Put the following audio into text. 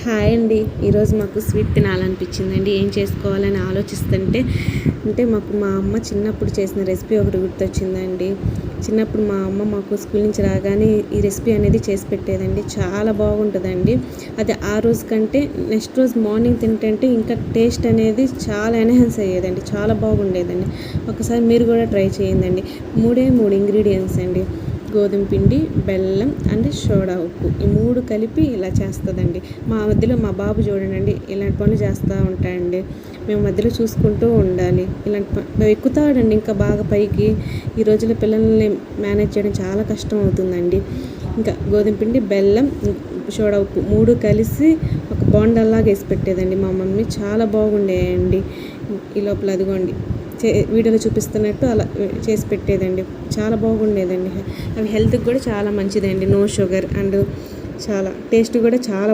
Hi అండి. ఈరోజు మాకు స్వీట్ తినాలనిపించిందండి. ఏం చేసుకోవాలని ఆలోచిస్తుంటే మాకు మా అమ్మ చిన్నప్పుడు చేసిన రెసిపీ ఒకటి గుర్తొచ్చిందండి. చిన్నప్పుడు మా అమ్మ మాకు స్కూల్ నుంచి రాగానే ఈ రెసిపీ అనేది చేసి పెట్టేదండి. చాలా బాగుంటుందండి. అది ఆ రోజు కంటే నెక్స్ట్ రోజు మార్నింగ్ తింటే ఇంకా టేస్ట్ అనేది చాలా ఎన్హాన్స్ అయ్యేదండి. చాలా బాగుండేదండి. ఒకసారి మీరు కూడా ట్రై చేయండి. మూడు ఇంగ్రీడియంట్స్ అండి. గోధుమ పిండి, బెల్లం అండ్ సోడా ఉప్పు, ఈ మూడు కలిపి ఇలా చేస్తుందండి. మా మధ్యలో మా బాబు చూడండి ఇలాంటి పనులు చేస్తూ ఉంటాయండి. మేము మధ్యలో చూసుకుంటూ ఉండాలి. ఇలాంటి ఎక్కుతాడండి ఇంకా బాగా పైకి. ఈ రోజుల్లో పిల్లల్ని మేనేజ్ చేయడం చాలా కష్టం అవుతుందండి. ఇంకా గోధుమ పిండి, బెల్లం, సోడా ఉప్పు మూడు కలిసి ఒక బోండాల్లాగా వేసి పెట్టేదండి మా మమ్మీ. చాలా బాగుండేయండి. ఈ లోపల అదిగోండి వీడియోలో చూపిస్తున్నట్టు అలా చేసి పెట్టేదండి. చాలా బాగుండేదండి. అవి హెల్త్కి కూడా చాలా మంచిదండి. నో షుగర్ అండ్ చాలా టేస్ట్ కూడా చాలా